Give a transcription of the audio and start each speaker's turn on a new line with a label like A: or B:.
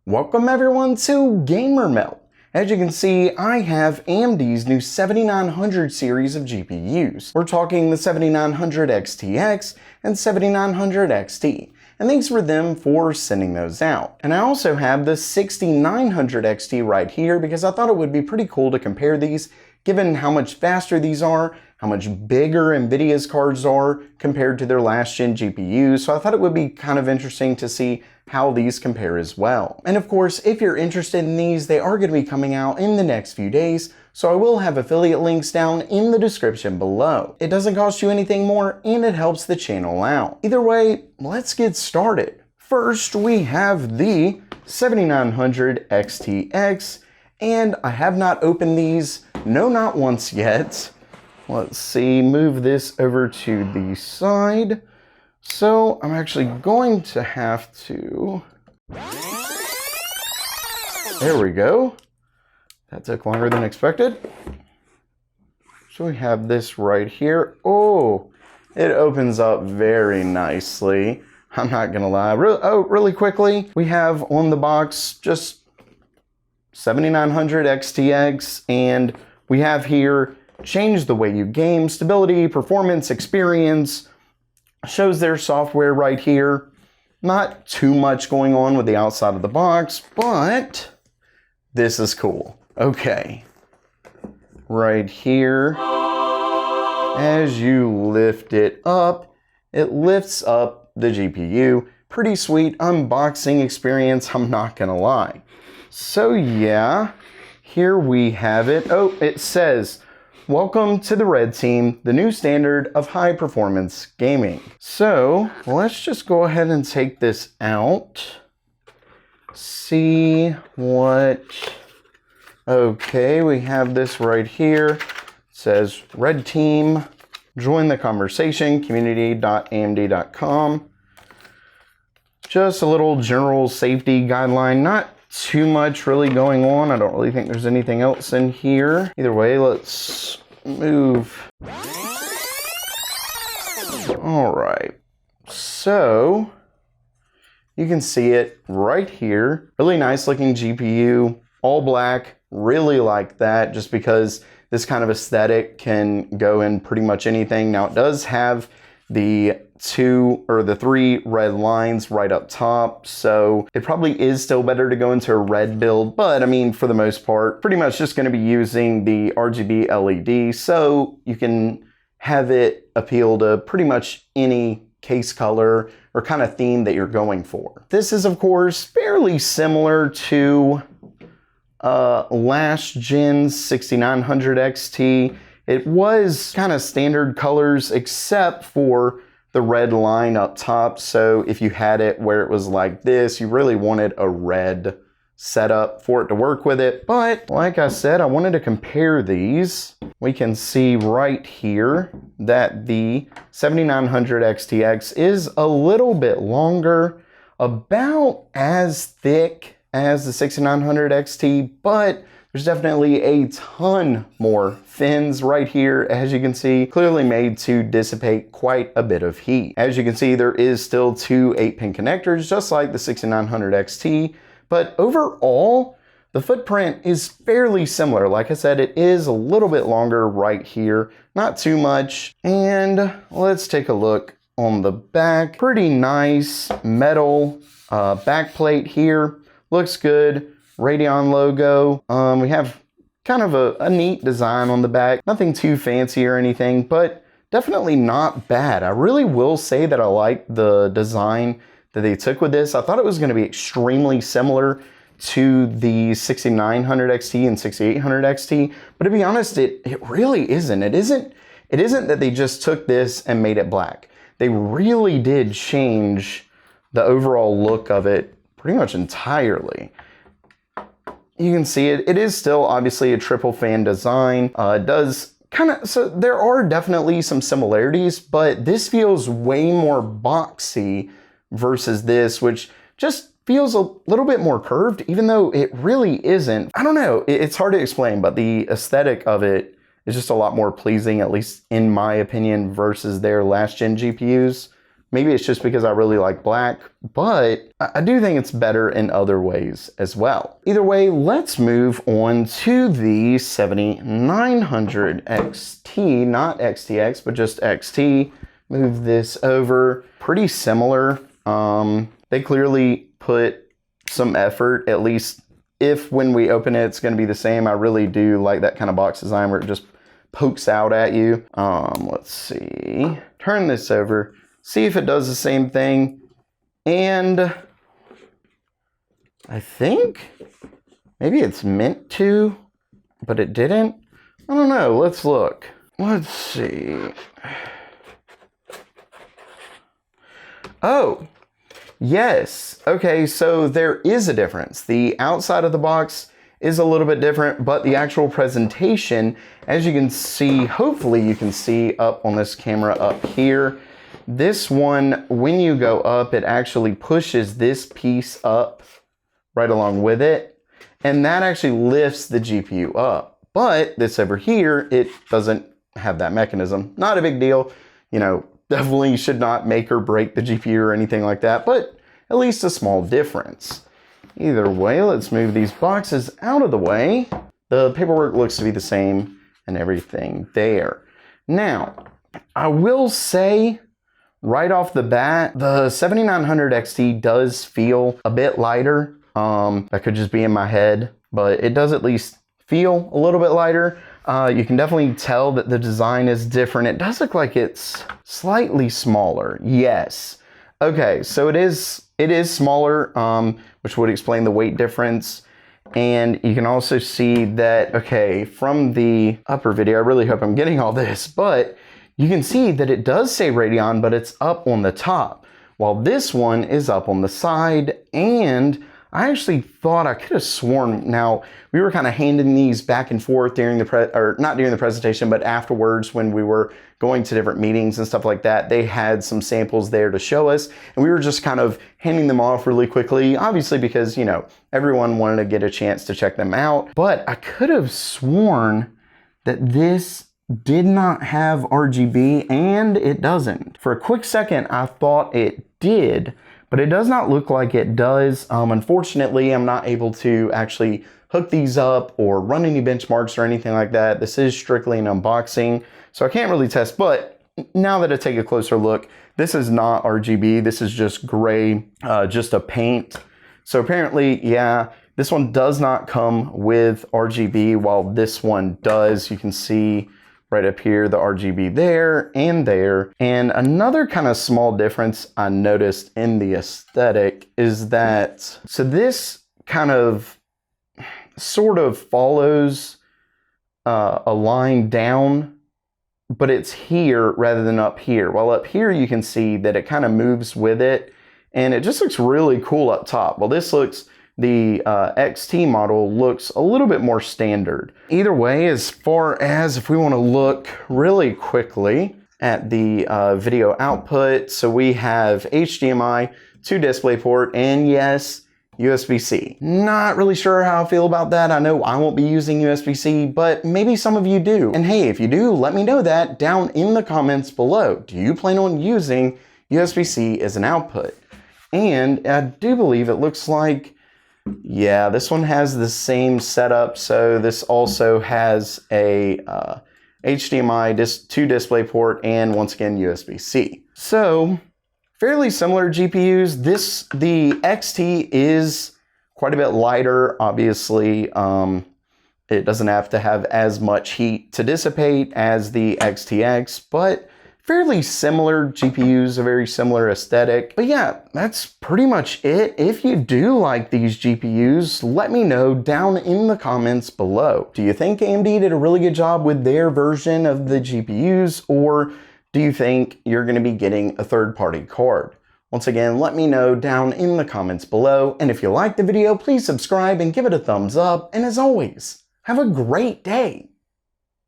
A: Welcome everyone to Gamer Melt. As you can see, I have AMD's new 7900 series of GPUs. We're talking the 7900 XTX and 7900 XT. And thanks for them for sending those out. And I also have the 6900 XT right here because I thought it would be pretty cool to compare these given how much faster these are, how much bigger NVIDIA's cards are compared to their last gen GPUs. So I thought it would be kind of interesting to see how these compare as well. And of course, if you're interested in these, they are going to be coming out in the next few days. So I will have affiliate links down in the description below. It doesn't cost you anything more and it helps the channel out. Either way, let's get started. First, we have the 7900 XTX, and I have not opened these, no, not once yet. Let's see, move this over to the side. So I'm actually going to have to, there we go. That took longer than expected. So we have this right here. Oh, it opens up very nicely. I'm not gonna lie. Really quickly, we have on the box just 7900 XTX, and we have here change the way you game, stability, performance, experience. Shows their software right here. Not too much going on with the outside of the box, but this is cool. Okay, right here, as you lift it lifts up the GPU. Pretty sweet unboxing experience, I'm not gonna lie. So yeah, here we have it. Oh, it says, welcome to the Red Team, the new standard of high performance gaming. So let's just go ahead and take this out. See what, okay, we have this right here. It says Red Team, join the conversation, community.amd.com. Just a little general safety guideline, not too much really going on. I don't really think there's anything else in here. Either way, let's move. All right, so you can see it right here. Really nice looking GPU, all black. Really like that just because this kind of aesthetic can go in pretty much anything. Now it does have the three red lines right up top, so it probably is still better to go into a red build, but I mean, for the most part, pretty much just going to be using the RGB LED, so you can have it appeal to pretty much any case color or kind of theme that you're going for. This is of course fairly similar to last gen's 6900 XT. It was kind of standard colors except for the red line up top. So if you had it where it was like this, you really wanted a red setup for it to work with it. But like I said, I wanted to compare these. We can see right here that the 7900 XTX is a little bit longer, about as thick as the 6900 XT, but there's definitely a ton more fins right here, as you can see, clearly made to dissipate quite a bit of heat. As you can see, there is still two 8-pin connectors, just like the 6900 XT, but overall, the footprint is fairly similar. Like I said, it is a little bit longer right here, not too much. And let's take a look on the back. Pretty nice metal back plate here. Looks good. Radeon logo. We have kind of a neat design on the back. Nothing too fancy or anything, but definitely not bad. I really will say that I like the design that they took with this. I thought it was going to be extremely similar to the 6900 XT and 6800 XT, but to be honest, it really isn't. It isn't that they just took this and made it black. They really did change the overall look of it pretty much entirely. You can see it is still obviously a triple fan design. It does kind of, so there are definitely some similarities, but this feels way more boxy versus this, which just feels a little bit more curved, even though it really isn't. I don't know, it's hard to explain, but the aesthetic of it is just a lot more pleasing, at least in my opinion, versus their last gen GPUs. Maybe it's just because I really like black, but I do think it's better in other ways as well. Either way, let's move on to the 7900 XT, not XTX, but just XT. Move this over. Pretty similar. They clearly put some effort, at least if when we open it, it's going to be the same. I really do like that kind of box design where it just pokes out at you. Let's see. Turn this over. See if it does the same thing. And I think maybe it's meant to, but it didn't. I don't know. Let's look. Let's see. Oh, yes. Okay, so there is a difference. The outside of the box is a little bit different, but the actual presentation, as you can see, hopefully you can see up on this camera up here, this one, when you go up, it actually pushes this piece up right along with it, and that actually lifts the GPU up. But this over here, it doesn't have that mechanism. Not a big deal. You know, definitely should not make or break the GPU or anything like that, but at least a small difference. Either way, let's move these boxes out of the way. The paperwork looks to be the same and everything there. Now, I will say, right off the bat, the 7900 XT does feel a bit lighter. That could just be in my head, but it does at least feel a little bit lighter. You can definitely tell that the design is different. It does look like it's slightly smaller. Yes. Okay, so it is smaller, which would explain the weight difference. And you can also see that, okay, from the upper video, I really hope I'm getting all this, but you can see that it does say Radeon, but it's up on the top, while this one is up on the side. And I actually thought, I could have sworn, now we were kind of handing these back and forth during the not during the presentation, but afterwards when we were going to different meetings and stuff like that. They had some samples there to show us, and we were just kind of handing them off really quickly, obviously because, you know, everyone wanted to get a chance to check them out. But I could have sworn that this did not have RGB, and it doesn't. For a quick second, I thought it did, but it does not look like it does. Unfortunately, I'm not able to actually hook these up or run any benchmarks or anything like that. This is strictly an unboxing, so I can't really test, but now that I take a closer look, this is not RGB. This is just gray, just a paint. So apparently, yeah, this one does not come with RGB, while this one does. You can see right up here, the RGB there and there. And another kind of small difference I noticed in the aesthetic is that, so this kind of sort of follows a line down, but it's here rather than up here. While up here you can see that it kind of moves with it, and it just looks really cool up top. Well, this looks, the XT model looks a little bit more standard. Either way, as far as if we want to look really quickly at the video output, so we have HDMI to DisplayPort, and yes, USB-C. Not really sure how I feel about that. I know I won't be using USB-C, but maybe some of you do. And hey, if you do, let me know that down in the comments below. Do you plan on using USB-C as an output? And I do believe it looks like, yeah, this one has the same setup. So this also has a HDMI to DisplayPort, and once again, USB-C. So fairly similar GPUs. The XT is quite a bit lighter. Obviously, it doesn't have to have as much heat to dissipate as the XTX, but fairly similar GPUs, a very similar aesthetic. But yeah, that's pretty much it. If you do like these GPUs, let me know down in the comments below. Do you think AMD did a really good job with their version of the GPUs, or do you think you're going to be getting a third-party card? Once again, let me know down in the comments below. And if you liked the video, please subscribe and give it a thumbs up. And as always, have a great day.